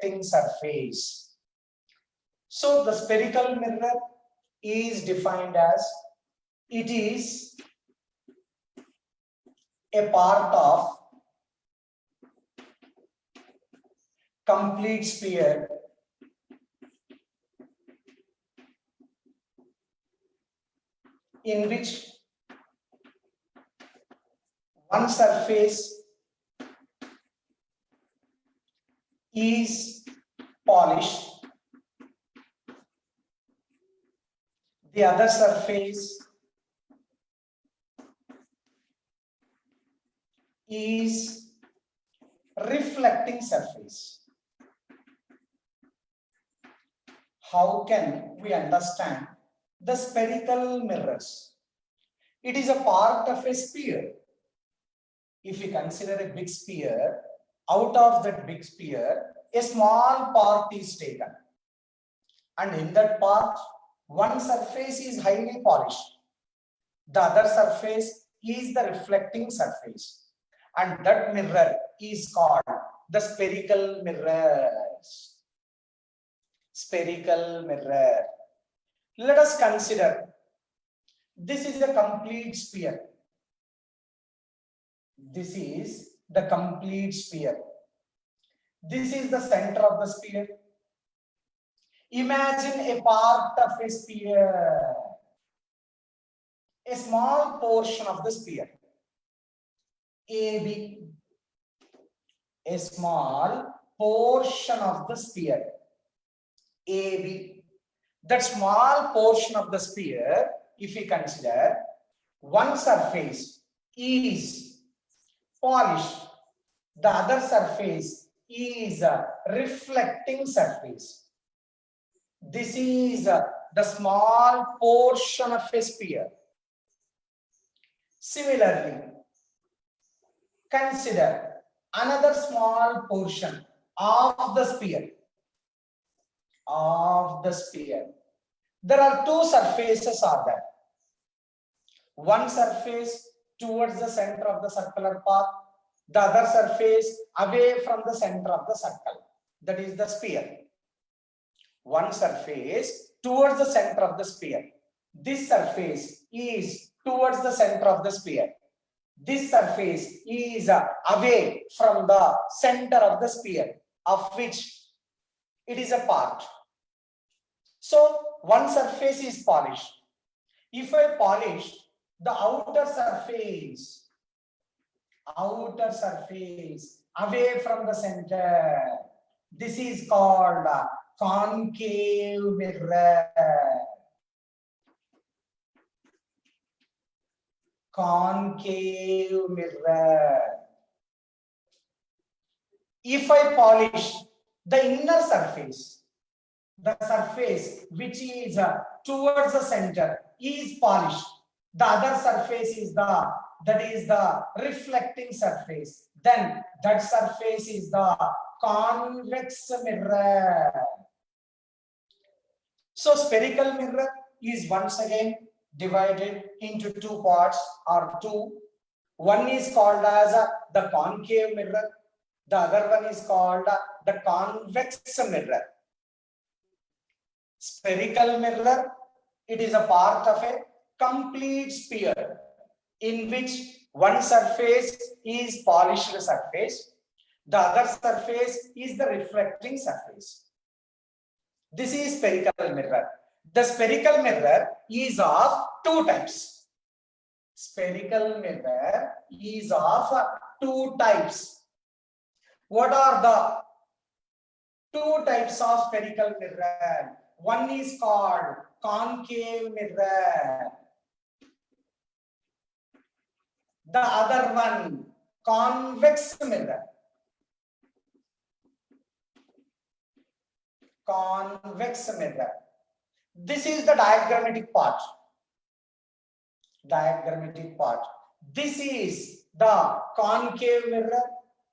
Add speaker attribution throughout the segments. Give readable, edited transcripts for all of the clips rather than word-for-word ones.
Speaker 1: reflecting surface. So the spherical mirror is defined as it is a part of complete sphere in which one surface is polished, the other surface is reflecting surface. How can we understand the spherical mirrors? It is a part of a sphere. If we consider a big sphere, out of that big sphere, a small part is taken. And in that part, one surface is highly polished. The other surface is the reflecting surface. And that mirror is called the spherical mirrors. Spherical mirror. Let us consider this is a complete sphere. This is the complete sphere. This is the center of the sphere. Imagine a part of a sphere, a small portion of the sphere, AB, a small portion of the sphere, AB. That small portion of the sphere, if we consider, one surface is polished, the other surface is a reflecting surface. This is the small portion of a sphere. Similarly, consider another small portion of the sphere. There are two surfaces are there. One surface towards the center of the circular path, the other surface away from the center of the circle. That is the sphere. One surface towards the center of the sphere. This surface is towards the center of the sphere. This surface is away from the center of the sphere, of which it is a part. So one surface is polished. If I polish the outer surface away from the center, this is called concave mirror. Concave mirror. If I polish the inner surface, the surface which is towards the center is polished, the other surface is the reflecting surface, then that surface is the convex mirror. So spherical mirror is once again divided into two parts or two. One is called as the concave mirror, the other one is called the convex mirror. Spherical mirror, it is a part of a complete sphere in which one surface is polished surface, the other surface is the reflecting surface. This is spherical mirror. The spherical mirror is of two types. Spherical mirror is of two types. What are the two types of spherical mirror? One is called concave mirror. The other one, convex mirror. Convex mirror. This is the diagrammatic part. Diagrammatic part. This is the concave mirror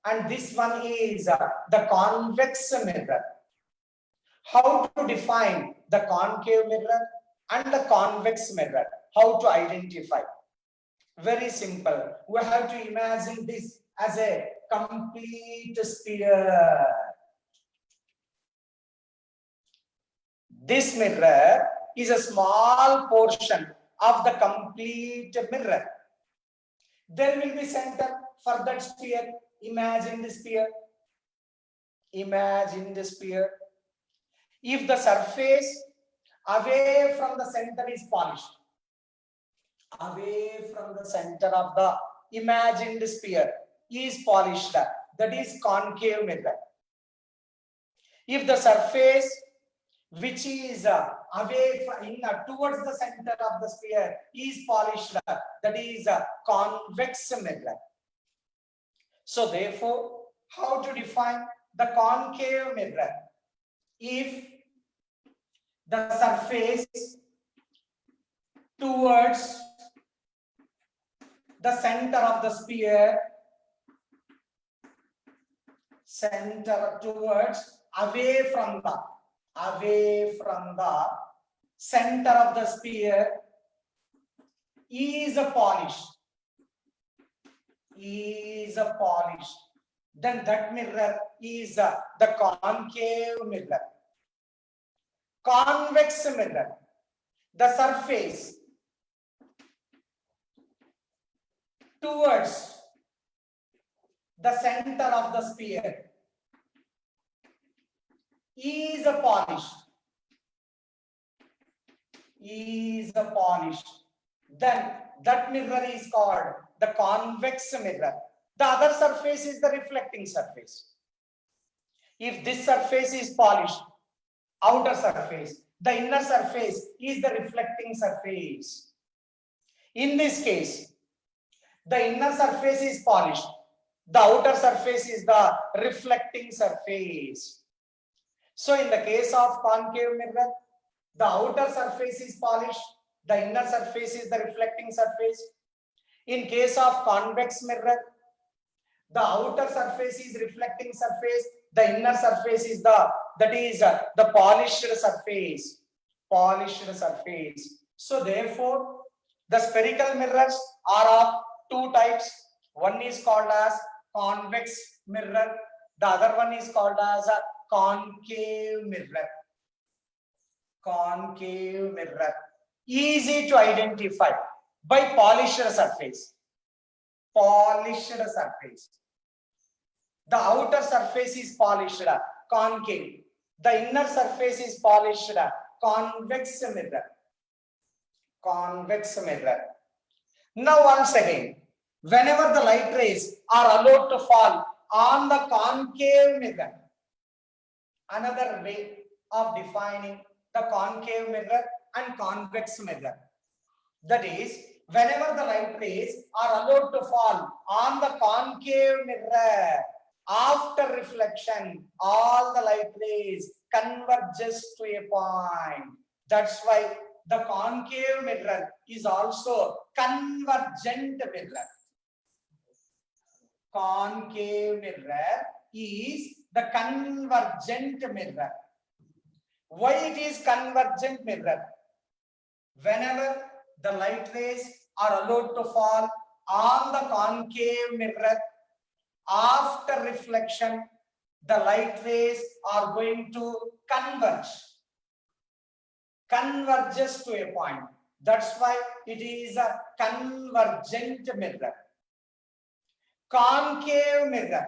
Speaker 1: and this one is the convex mirror. How to define the concave mirror and the convex mirror? How to identify? Very simple. We have to imagine this as a complete sphere. This mirror is a small portion of the complete mirror. There will be center for that sphere. Imagine the sphere. Imagine the sphere. If the surface away from the center is polished, away from the center of the imagined sphere is polished, that is concave mirror. If the surface which is away from, towards the center of the sphere is polished, that is a convex mirror. So therefore, how to define the concave mirror? If the surface towards the center of the sphere, center towards away from the center of the sphere is polished, then that mirror is the concave mirror. Convex mirror, the surface towards the center of the sphere is polished, then that mirror is called the convex mirror. The other surface is the reflecting surface. If this surface is polished, outer surface, the inner surface is the reflecting surface. In this case, the inner surface is polished, the outer surface is the reflecting surface. So in the case of concave mirror, the outer surface is polished, the inner surface is the reflecting surface. In case of convex mirror, the outer surface is reflecting surface, the inner surface is the polished surface. So therefore, the spherical mirrors are of two types. One is called as convex mirror, the other one is called as a concave mirror. Concave mirror, easy to identify by polished surface. The outer surface is polished, concave. The inner surface is polished, convex mirror. Now once again, whenever the light rays are allowed to fall on the concave mirror, another way of defining the concave mirror and convex mirror, that is, whenever the light rays are allowed to fall on the concave mirror, after reflection, all the light rays converges to a point. That's why the concave mirror is also convergent mirror. Concave mirror is the convergent mirror. Why it is convergent mirror? Whenever the light rays are allowed to fall on the concave mirror, after reflection, the light rays are going to converges to a point. That's why it is a convergent mirror. Concave mirror,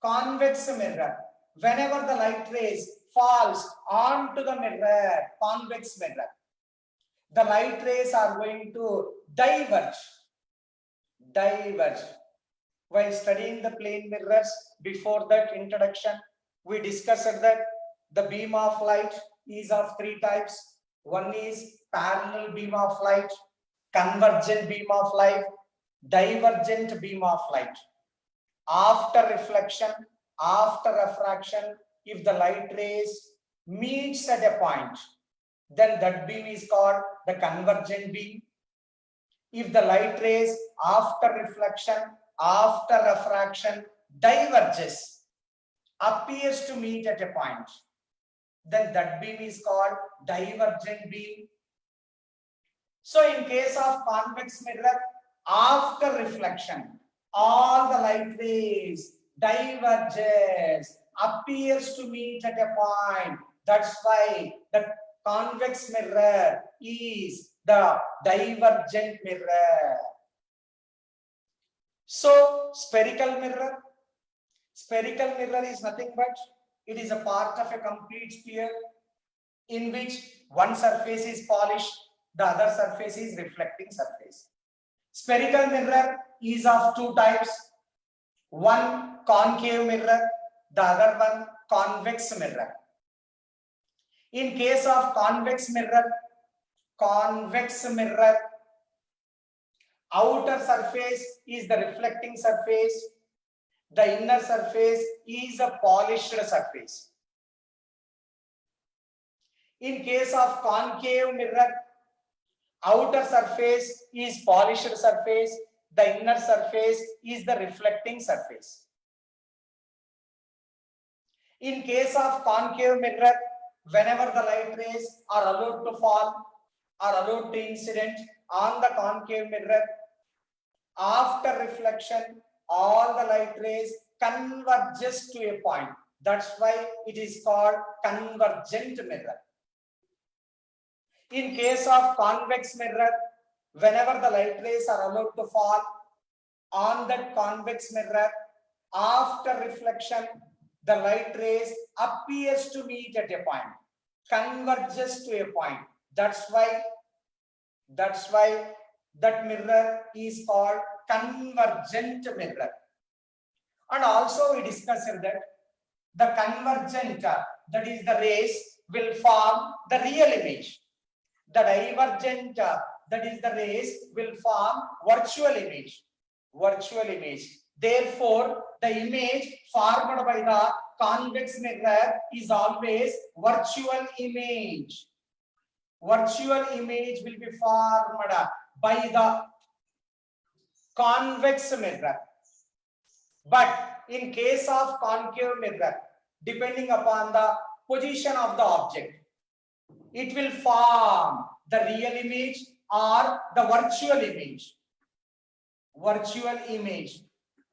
Speaker 1: convex mirror, whenever the light rays falls onto the mirror, convex mirror, the light rays are going to diverge. While studying the plane mirrors, before that introduction, we discussed that the beam of light is of three types. One is parallel beam of light, convergent beam of light, divergent beam of light. After reflection, after refraction, if the light rays meets at a point, then that beam is called the convergent beam. If the light rays after reflection, after refraction diverges, appears to meet at a point, then that beam is called divergent beam. So in case of convex mirror, after reflection, all the light rays diverges, appears to meet at a point, That's why the convex mirror is the divergent mirror. So spherical mirror is nothing but it is a part of a complete sphere in which one surface is polished, the other surface is reflecting surface. Spherical mirror is of two types, one concave mirror, the other one convex mirror. In case of convex mirror, outer surface is the reflecting surface, the inner surface is a polished surface. In case of concave mirror, outer surface is polished surface, the inner surface is the reflecting surface. In case of concave mirror, whenever the light rays are allowed to fall or allowed to incident on the concave mirror, after reflection, all the light rays converges to a point. That's why it is called convergent mirror. In case of convex mirror, whenever the light rays are allowed to fall on that convex mirror, after reflection, the light rays appears to meet at a point, converges to a point. That's why that mirror is called convergent mirror. And also we discussed that the convergent, that is the rays, will form the real image. The divergent, that is the rays, will form virtual image. Therefore, the image formed by the convex mirror is always virtual image. Virtual image will be formed by the convex mirror. But in case of concave mirror, depending upon the position of the object, it will form the real image or the virtual image.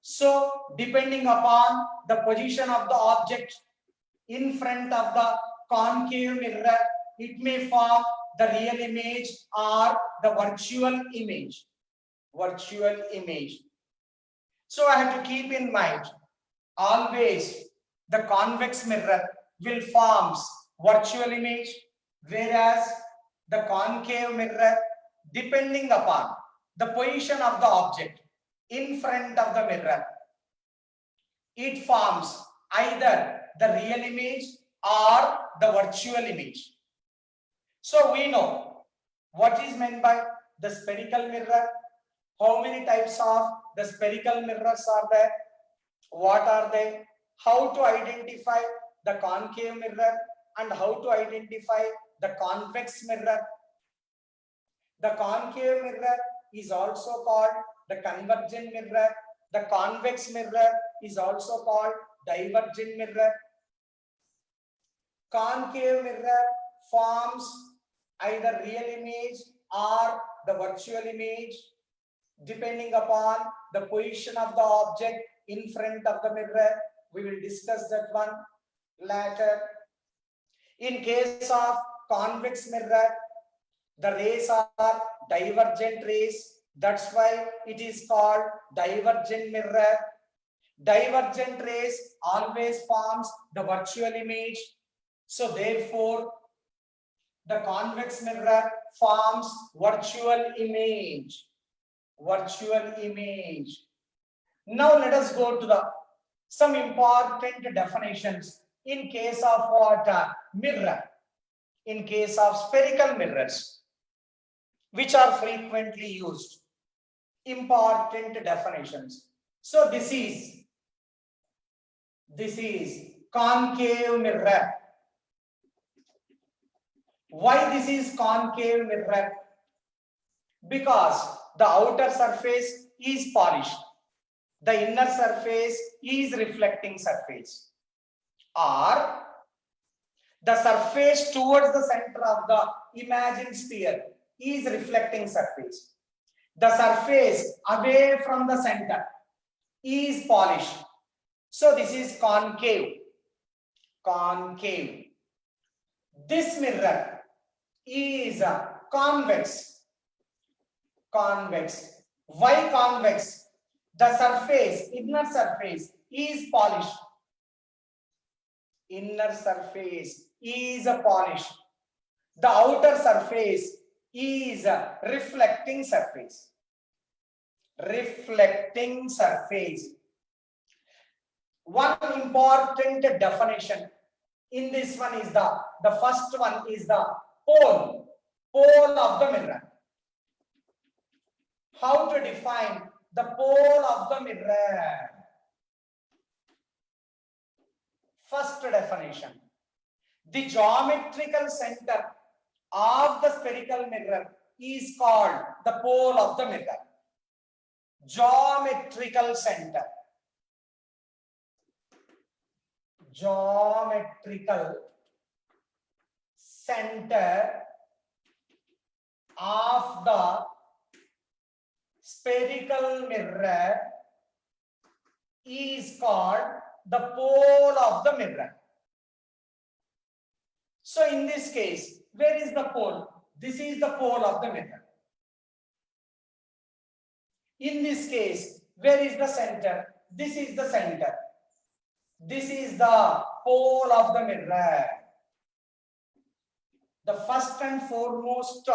Speaker 1: So depending upon the position of the object in front of the concave mirror, it may form the real image or the virtual image. So I have to keep in mind, always the convex mirror will form virtual image, whereas the concave mirror, depending upon the position of the object in front of the mirror, it forms either the real image or the virtual image. So we know what is meant by the spherical mirror. How many types of the spherical mirrors are there? What are they? How to identify the concave mirror and how to identify the convex mirror. The concave mirror is also called the convergent mirror. The convex mirror is also called divergent mirror. Concave mirror forms either real image or the virtual image, depending upon the position of the object in front of the mirror. We will discuss that one later. In case of convex mirror, the rays are divergent rays. That's why it is called divergent mirror. Divergent rays always forms the virtual image. So therefore, the convex mirror forms virtual image. Now let us go to some important definitions in case of what? Mirror. In case of spherical mirrors, which are frequently used. Important definitions. So this is concave mirror. Why this is concave mirror? Because the outer surface is polished, the inner surface is reflecting surface, or the surface towards the center of the imagined sphere is reflecting surface. The surface away from the center is polished. So this is concave. This mirror is convex. Convex. Why convex? The surface, inner surface is polished. Inner surface is polished. The outer surface is a reflecting surface. Reflecting surface. One important definition in this one is the first one is the pole of the mirror. How to define the pole of the mirror? First definition, the geometrical center of the spherical mirror is called the pole of the mirror. Geometrical center. Geometrical center of the spherical mirror is called the pole of the mirror. So in this case, where is the pole? This is the pole of the mirror. In this case, where is the center? This is the center. This is the pole of the mirror. The first and foremost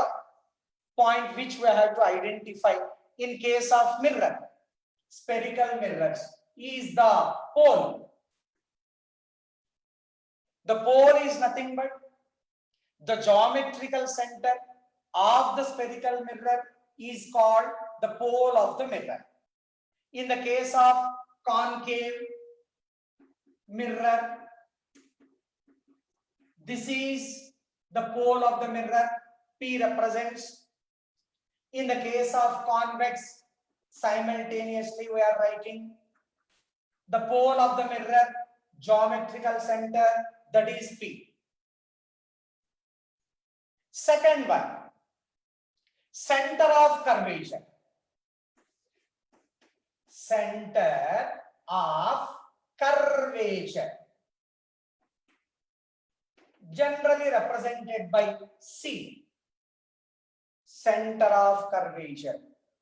Speaker 1: point which we have to identify in case of mirror, spherical mirrors, is the pole. The pole is nothing but the geometrical center of the spherical mirror is called the pole of the mirror. In the case of concave mirror, this is the pole of the mirror, P represents. In the case of convex, simultaneously we are writing the pole of the mirror, geometrical center, that is P. Second one, center of curvature. Center of curvature, generally represented by C. Center of curvature.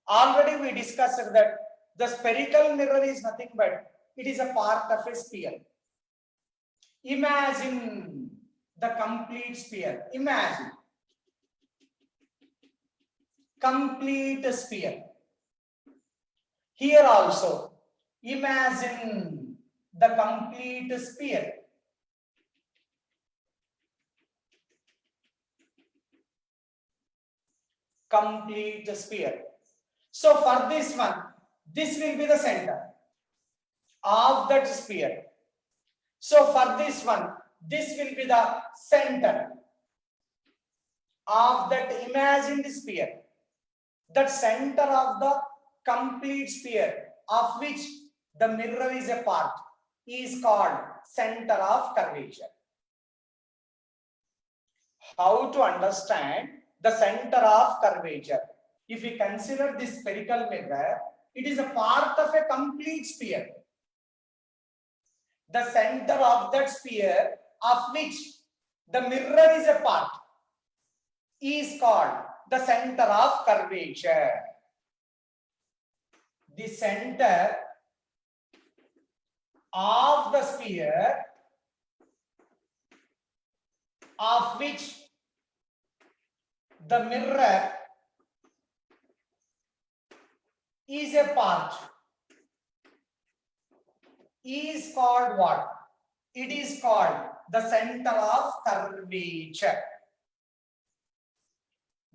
Speaker 1: Already we discussed that the spherical mirror is nothing but it is a part of a sphere. Imagine the complete sphere. Imagine complete sphere. Here also, imagine the complete sphere. Complete sphere. So for this one, this will be the center of that sphere. So for this one, this will be the center of that imagined sphere. That center of the complete sphere of which the mirror is a part is called center of curvature. How to understand the center of curvature? If we consider this spherical mirror, it is a part of a complete sphere. The center of that sphere of which the mirror is a part is called the center of curvature. The center of the sphere of which the mirror is a part is called what? It is called the center of curvature.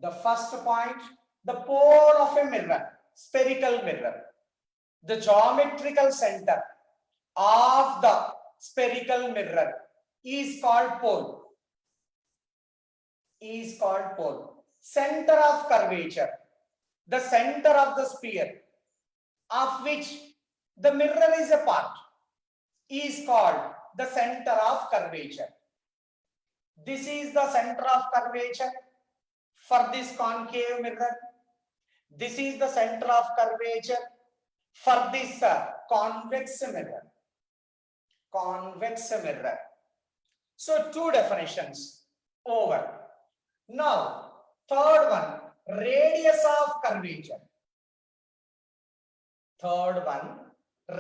Speaker 1: The first point, the pole of a mirror, spherical mirror. The geometrical center of the spherical mirror is called pole. Is called pole. Center of curvature, the center of the sphere of which the mirror is a part is called the center of curvature. This is the center of curvature for this concave mirror. This is the center of curvature for this convex mirror. Convex mirror. So two definitions. over. Now, third one, radius of curvature. Third one,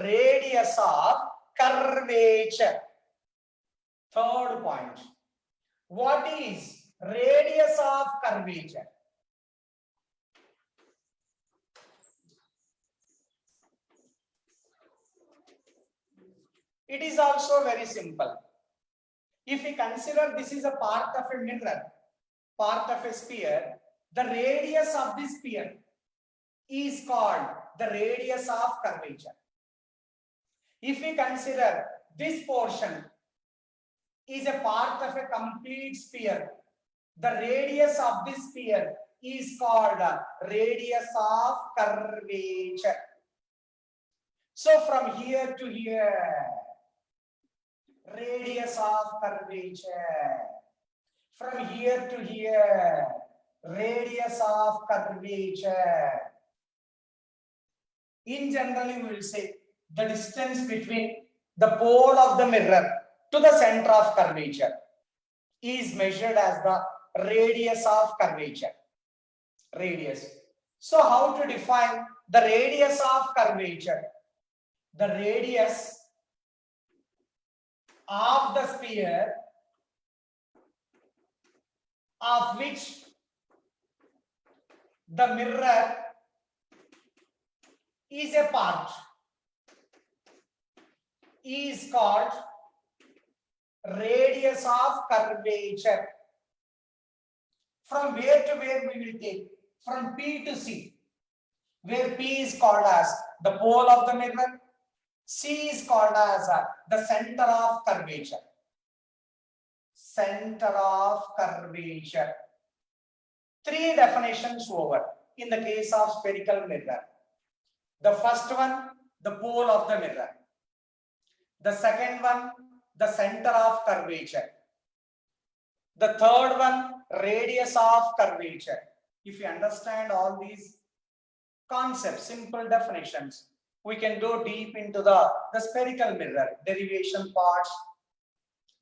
Speaker 1: radius of curvature. Third point. What is radius of curvature? It is also very simple. If we consider this is a part of a mirror, part of a sphere, the radius of this sphere is called the radius of curvature. If we consider this portion is a part of a complete sphere, the radius of this sphere is called radius of curvature. So from here to here, radius of curvature. From here to here, radius of curvature. In general, we will say the distance between the pole of the mirror to the center of curvature is measured as the radius of curvature. Radius. So how to define the radius of curvature? The radius of the sphere of which the mirror is a part is called radius of curvature. From where to where we will take? From P to C, where P is called as the pole of the mirror, C is called as the center of curvature. Center of curvature. Three definitions over in the case of spherical mirror. The first one, the pole of the mirror. The second one, the center of curvature. The third one, radius of curvature. If you understand all these concepts, simple definitions, we can go deep into the spherical mirror, derivation parts,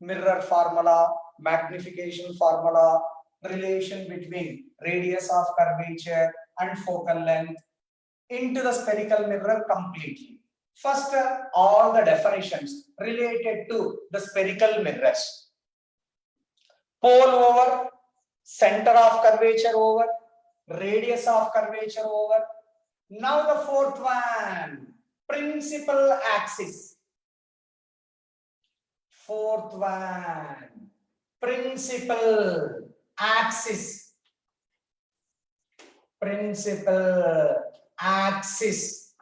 Speaker 1: mirror formula, magnification formula, relation between radius of curvature and focal length into the spherical mirror completely. First, all the definitions related to the spherical mirrors. Pole over, center of curvature over, radius of curvature over. Now the fourth one, principal axis. Fourth one, principal axis. Principal axis.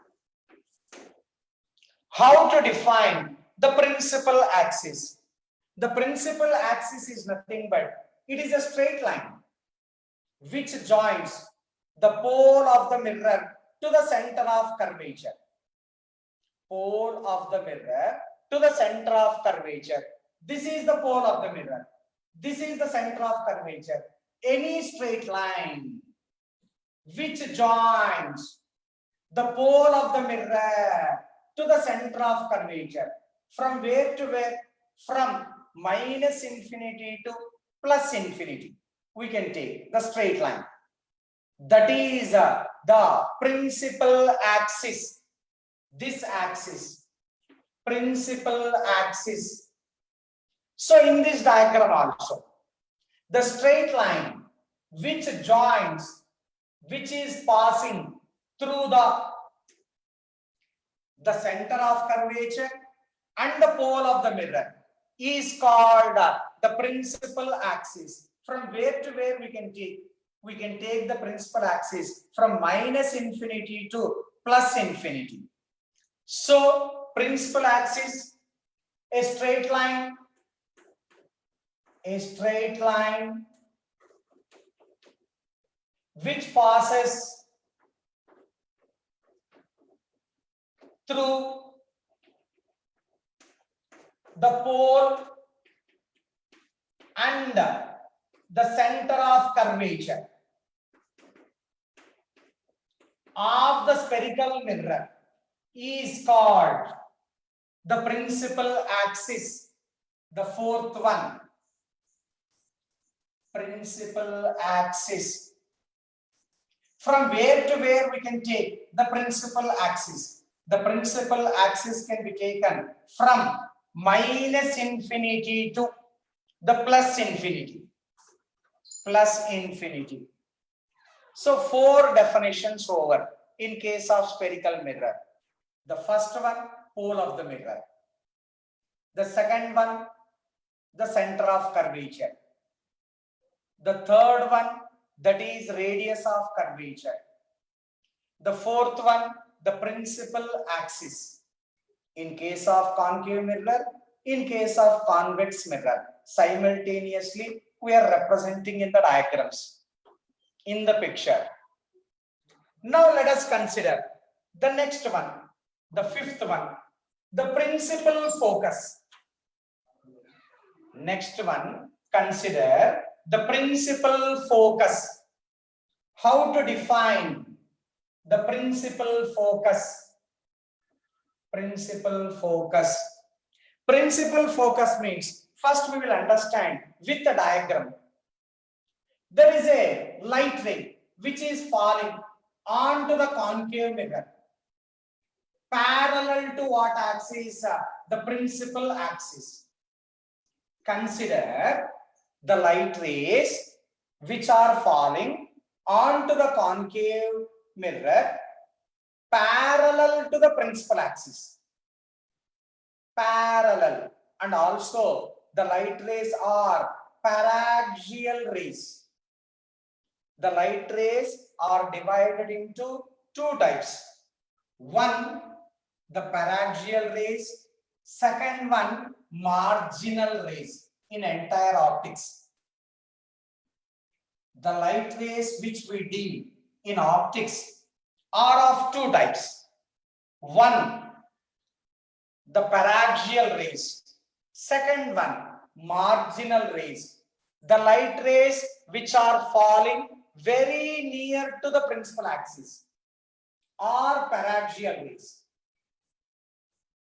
Speaker 1: How to define the principal axis? The principal axis is nothing but it is a straight line which joins the pole of the mirror to the center of curvature. Pole of the mirror to the center of curvature. This is the pole of the mirror. This is the center of curvature. Any straight line which joins the pole of the mirror to the center of curvature. From where to where? From minus infinity to plus infinity. We can take the straight line. That is the principal axis. This axis, principal axis. So in this diagram also, the straight line which joins, which is passing through the center of curvature and the pole of the mirror is called the principal axis. From where to where we can take? We can take the principal axis from minus infinity to plus infinity. So principal axis, a straight line which passes through the pole and the center of curvature of the spherical mirror is called the principal axis. The fourth one, principal axis. From where to where we can take the principal axis? The principal axis can be taken from minus infinity to the plus infinity. Plus infinity. So four definitions over in case of spherical mirror. The first one, pole of the mirror. The second one, the center of curvature. The third one, that is radius of curvature. The fourth one, the principal axis. In case of concave mirror, in case of convex mirror, simultaneously we are representing in the diagrams, in the picture. Now let us consider the next one, the fifth one, the principal focus. Next one, consider the principal focus. How to define the principal focus? Principal focus. Principal focus means, first we will understand with the diagram. There is a light ray which is falling onto the concave mirror. Parallel to what axis? The principal axis. Consider the light rays which are falling onto the concave mirror parallel to the principal axis. Parallel. And also the light rays are paraxial rays. The light rays are divided into two types. One, the paraxial rays. Second one, marginal rays in entire optics. The light rays which we deal in optics are of two types. One, the paraxial rays. Second one, marginal rays. The light rays which are falling very near to the principal axis are paraxial rays.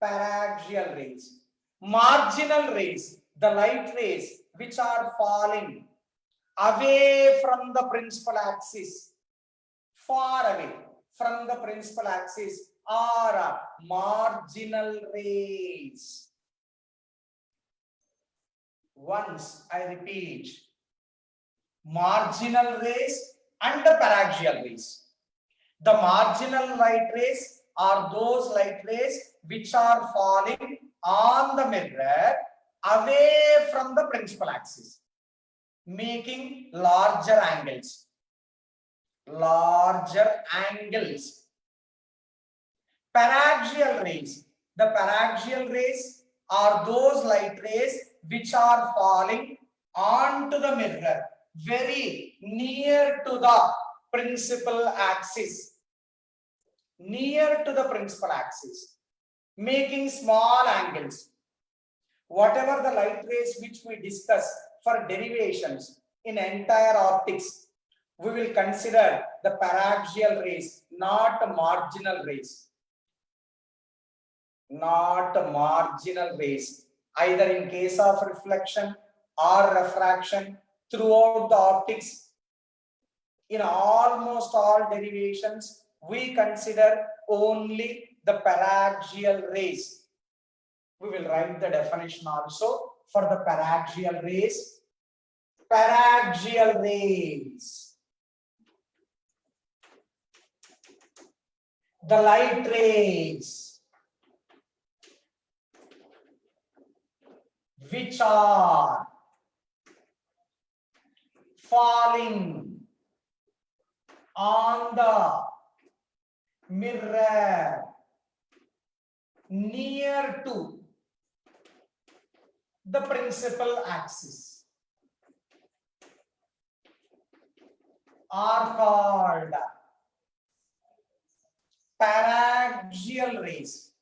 Speaker 1: Paraxial rays. Marginal rays, the light rays which are falling away from the principal axis, far away from the principal axis, are marginal rays. Once I repeat, marginal rays and the paraxial rays. The marginal light rays are those light rays which are falling on the mirror away from the principal axis, making larger angles. Larger angles. Paraxial rays. The paraxial rays are those light rays which are falling onto the mirror very near to the principal axis. Near to the principal axis, making small angles. Whatever the light rays which we discuss for derivations in entire optics, we will consider the paraxial rays, not marginal rays. Not marginal rays, either in case of reflection or refraction throughout the optics. In almost all derivations, we consider only the paraxial rays. We will write the definition also for the paraxial rays. Paraxial rays. The light rays which are falling on the mirror near to the principal axis are called paraxial rays.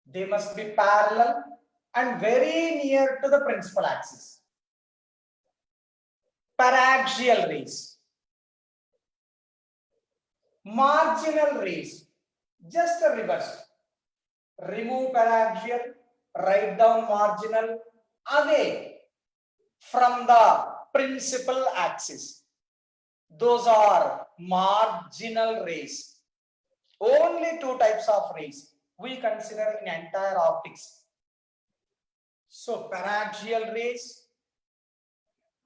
Speaker 1: They must be parallel and very near to the principal axis. Paraxial rays. Marginal rays, just a reverse. Remove paraxial, write down marginal, away from the principal axis. Those are marginal rays. Only two types of rays we consider in entire optics. So paraxial rays,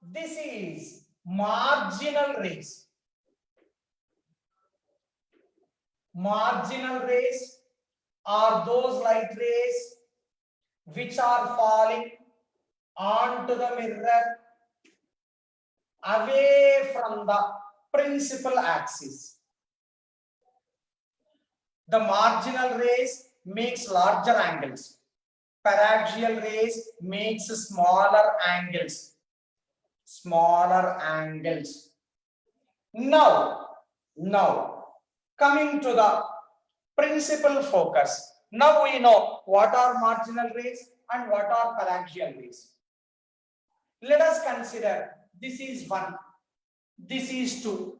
Speaker 1: this is marginal rays. Marginal rays are those light rays which are falling onto the mirror away from the principal axis. The marginal rays makes larger angles. Paraxial rays makes smaller angles. Smaller angles. Now coming to the principal focus. Now we know what are marginal rays and what are paraxial rays. Let us consider this is 1, this is 2.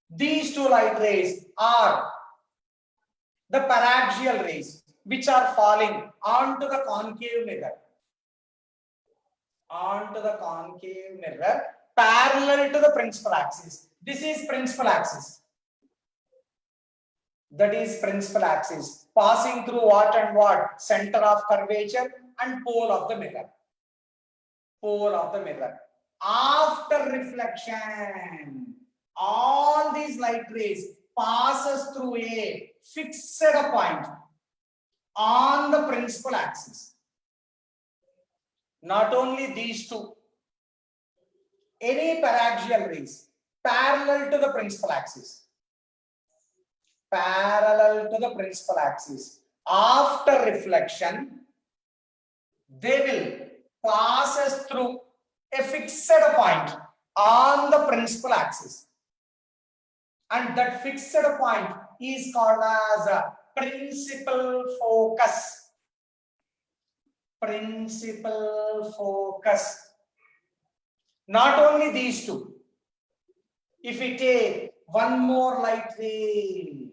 Speaker 1: These two light rays are the paraxial rays which are falling onto the concave mirror. Onto the concave mirror parallel to the principal axis. This is principal axis. That is principal axis passing through what and what? Center of curvature and pole of the mirror. Pole of the mirror. After reflection, all these light rays passes through a fixed point on the principal axis. Not only these two, any paraxial rays parallel to the principal axis. Parallel to the principal axis. After reflection, they will passes through a fixed point on the principal axis. And that fixed point is called as a principal focus. Principal focus. Not only these two. If we take one more light ray,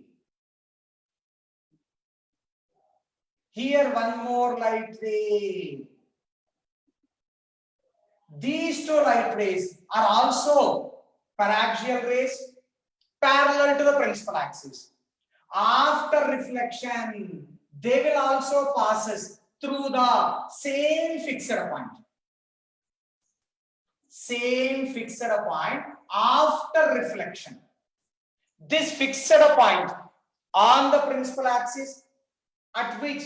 Speaker 1: here one more light ray. These two light rays are also paraxial rays parallel to the principal axis. After reflection, they will also passes through the same fixed point. Same fixed point after reflection. This fixed point on the principal axis at which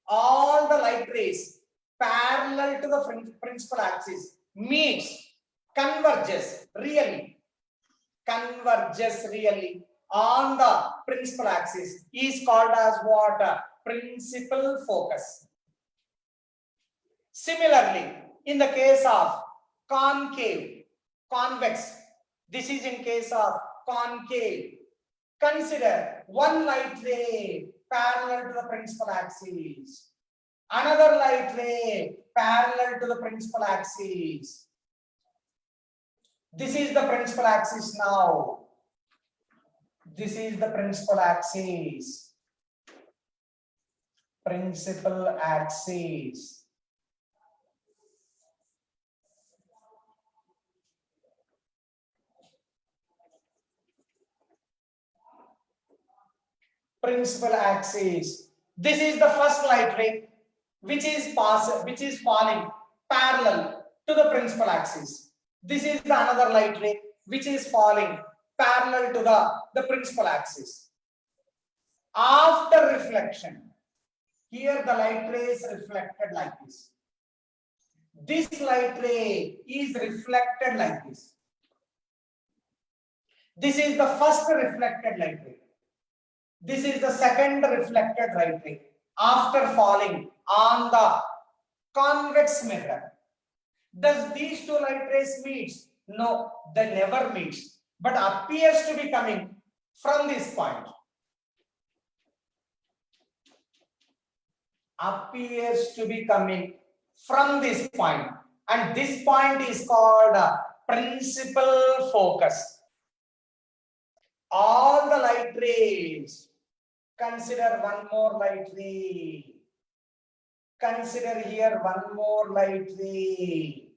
Speaker 1: all the light rays parallel to the principal axis meets, converges really on the principal axis is called as what? Principal focus. Similarly, in the case of concave, convex, this is in case of concave. Consider one light ray parallel to the principal axis, another light ray parallel to the principal axis. This is the principal axis now. This is the principal axis. Principal axis. Principal axis. This is the first light ray which is falling parallel to the principal axis. This is the another light ray which is falling parallel to the principal axis. After reflection, here the light ray is reflected like this. This light ray is reflected like this. This is the first reflected light ray. This is the second reflected light ray after falling on the convex mirror. Does these two light rays meet? No, they never meet, but appears to be coming from this point. Appears to be coming from this point, and this point is called principal focus. All the light rays, consider one more light ray. Consider here one more light ray.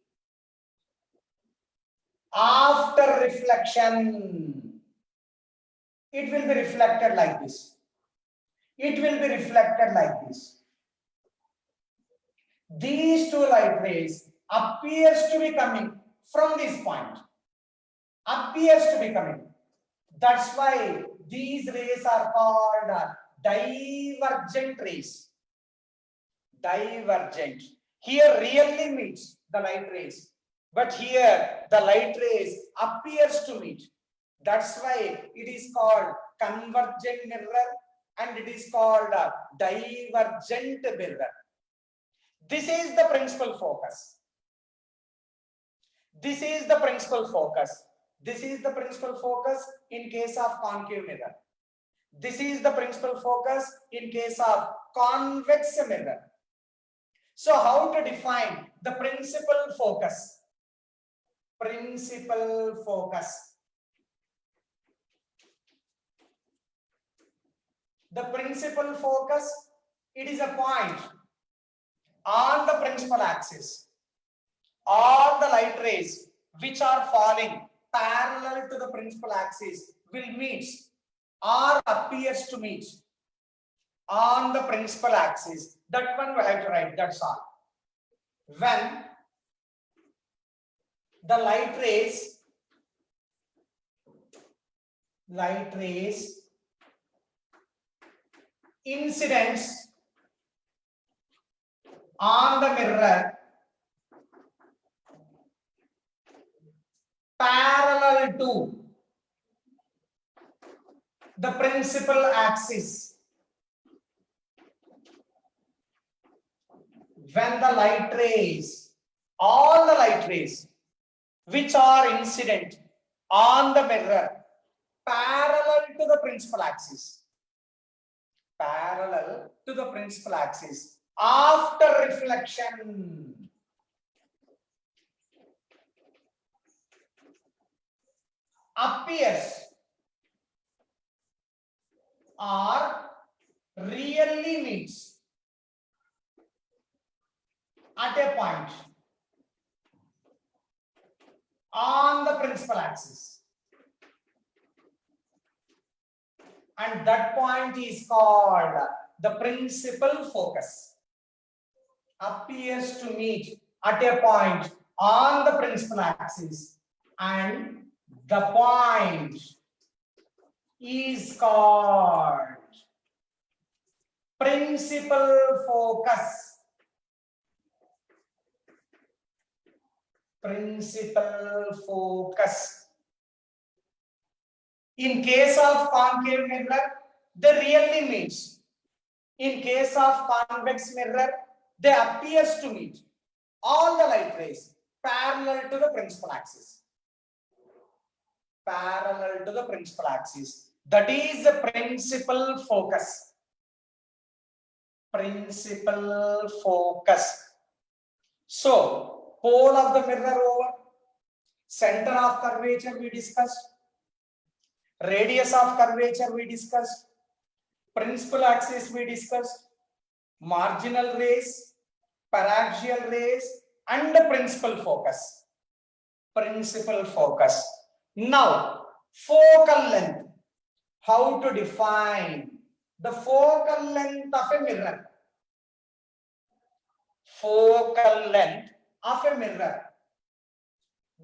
Speaker 1: After reflection, it will be reflected like this. It will be reflected like this. These two light rays appears to be coming from this point. Appears to be coming. That's why these rays are called divergent rays. Divergent. Here really meets the light rays, but here the light rays appears to meet. That's why it is called convergent mirror and it is called divergent mirror. This is the principal focus. This is the principal focus. This is the principal focus in case of concave mirror. This is the principal focus in case of convex mirror. So how to define the principal focus? Principal focus. The principal focus, it is a point on the principal axis. All the light rays which are falling parallel to the principal axis will meet or appears to meet on the principal axis. That one we have to write, that's all. When the light rays incidents on the mirror parallel to the principal axis. When the light rays, all the light rays which are incident on the mirror parallel to the principal axis, parallel to the principal axis, after reflection, appears or really meets at a point on the principal axis, and that point is called the principal focus. Appears to meet at a point on the principal axis, and the point is called principal focus. Principal focus. In case of concave mirror, they really meets. In case of convex mirror, they appears to meet all the light rays parallel to the principal axis. Parallel to the principal axis. That is the principal focus. Principal focus. So, pole of the mirror over, center of curvature we discussed, radius of curvature we discussed, principal axis we discussed, marginal rays, paraxial rays, and the principal focus. Principal focus. Now, focal length. How to define the focal length of a mirror? Focal length of a mirror.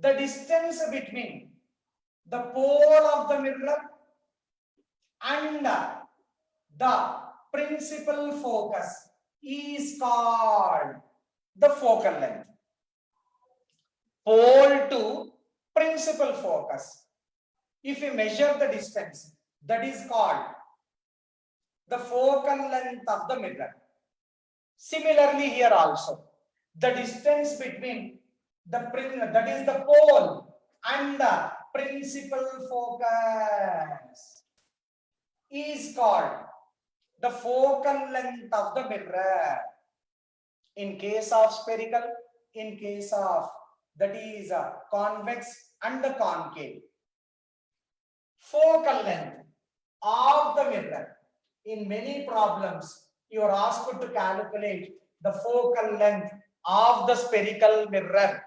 Speaker 1: The distance between the pole of the mirror and the principal focus is called the focal length. Pole to principal focus. If we measure the distance, that is called the focal length of the mirror. Similarly, here also, the distance between that is the pole and the principal focus is called the focal length of the mirror. In case of spherical, in case of that is convex and the concave. Focal length of the mirror. In many problems, you are asked to calculate the focal length of the spherical mirror.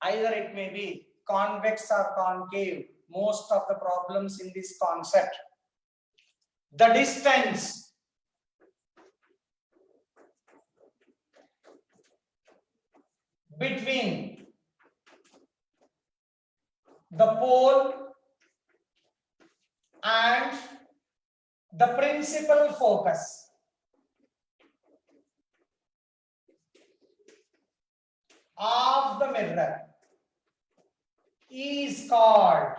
Speaker 1: Either it may be convex or concave. Most of the problems in this concept. The distance between the pole and the principal focus of the mirror is called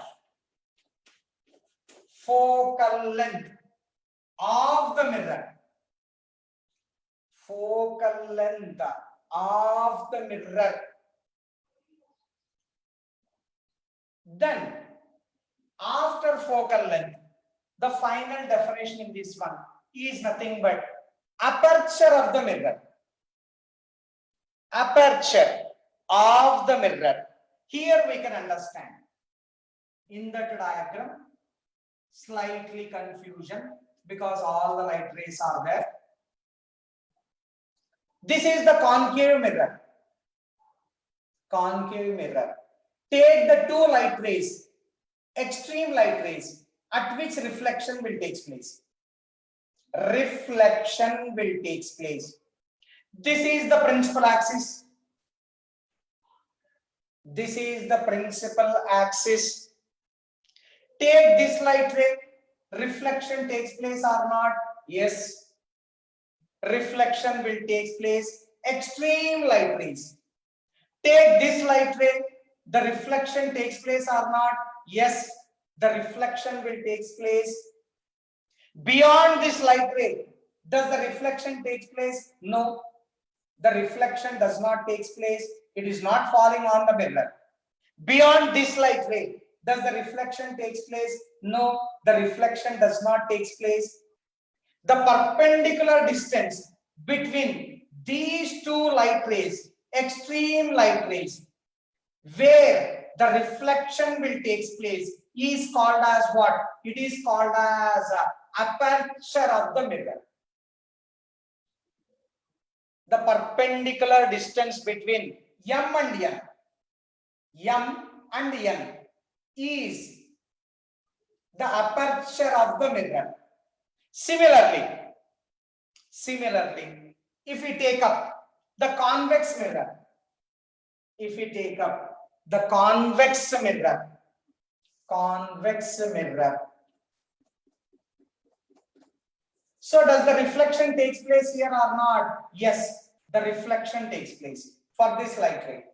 Speaker 1: focal length of the mirror. Focal length of the mirror. Then, after focal length, the final definition in this one is nothing but aperture of the mirror. Aperture of the mirror. Here we can understand. In that diagram, slightly confusion because all the light rays are there. This is the concave mirror. Concave mirror. Take the two light rays, extreme light rays, at which reflection will take place. Reflection will take place. This is the principal axis. This is the principal axis. Take this light ray. Reflection takes place or not? Yes. Reflection will take place. Extreme light rays. Take this light ray. The reflection takes place or not? Yes. The reflection will take place. Beyond this light ray, does the reflection take place? No. The reflection does not take place. It is not falling on the mirror. Beyond this light ray, does the reflection take place? No. The reflection does not take place. The perpendicular distance between these two light rays, extreme light rays, where the reflection will take place, is called as what? It is called as aperture of the mirror. The perpendicular distance between M and N, M and N is the aperture of the mirror. Similarly, if we take up the convex mirror, convex mirror. So does the reflection takes place here or not? Yes, the reflection takes place for this light ray.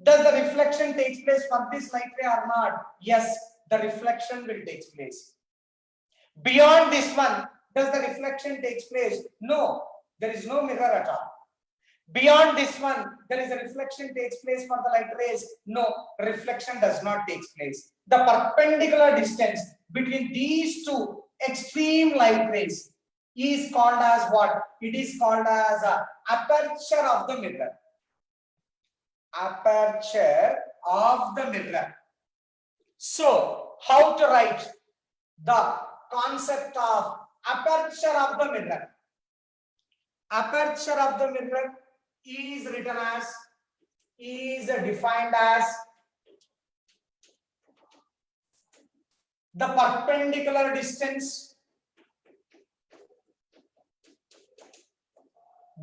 Speaker 1: Does the reflection takes place for this light ray or not? Yes, the reflection will take place. Beyond this one, does the reflection takes place? No, there is no mirror at all. Beyond this one, there is a reflection takes place for the light rays. No, reflection does not take place. The perpendicular distance between these two extreme light rays is called as what? It is called as aperture of the mirror. Aperture of the mirror. So, how to write the concept of aperture of the mirror? Aperture of the mirror is written as, is defined as the perpendicular distance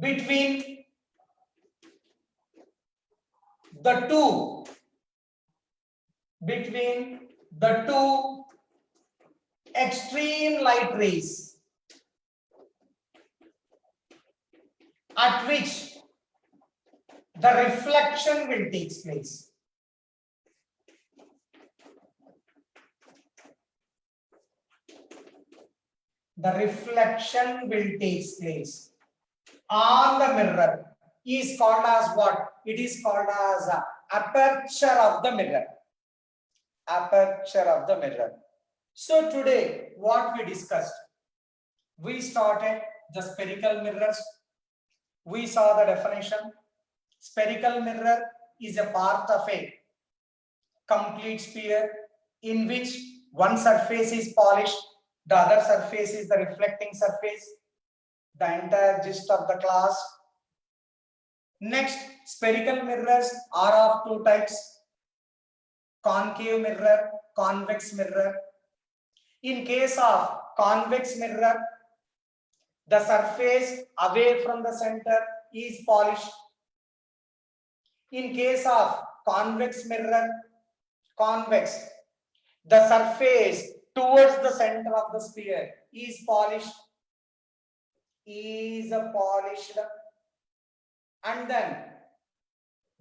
Speaker 1: between the two extreme light rays at which the reflection will take place. The reflection will take place on the mirror is called as what? It is called as aperture of the mirror. Aperture of the mirror. So today what we discussed, we started the spherical mirrors. We saw the definition. Spherical mirror is a part of a complete sphere in which one surface is polished, the other surface is the reflecting surface. The entire gist of the class. Next, spherical mirrors are of two types: concave mirror, convex mirror. In case of convex mirror, the surface away from the center is polished. In case of convex mirror, convex, the surface towards the center of the sphere is polished, and then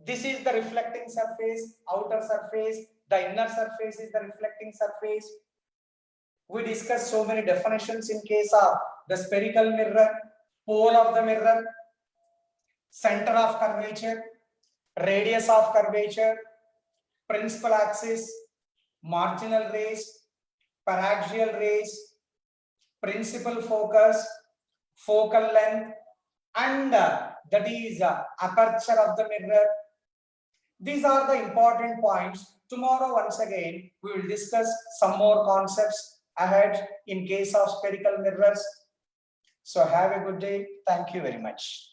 Speaker 1: this is the reflecting surface, outer surface, the inner surface is the reflecting surface. We discussed so many definitions in case of the spherical mirror: pole of the mirror, center of curvature, radius of curvature, principal axis, marginal rays, paraxial rays, principal focus, focal length, and that is aperture of the mirror. These are the important points. Tomorrow, once again, we will discuss some more concepts ahead in case of spherical mirrors. So have a good day. Thank you very much.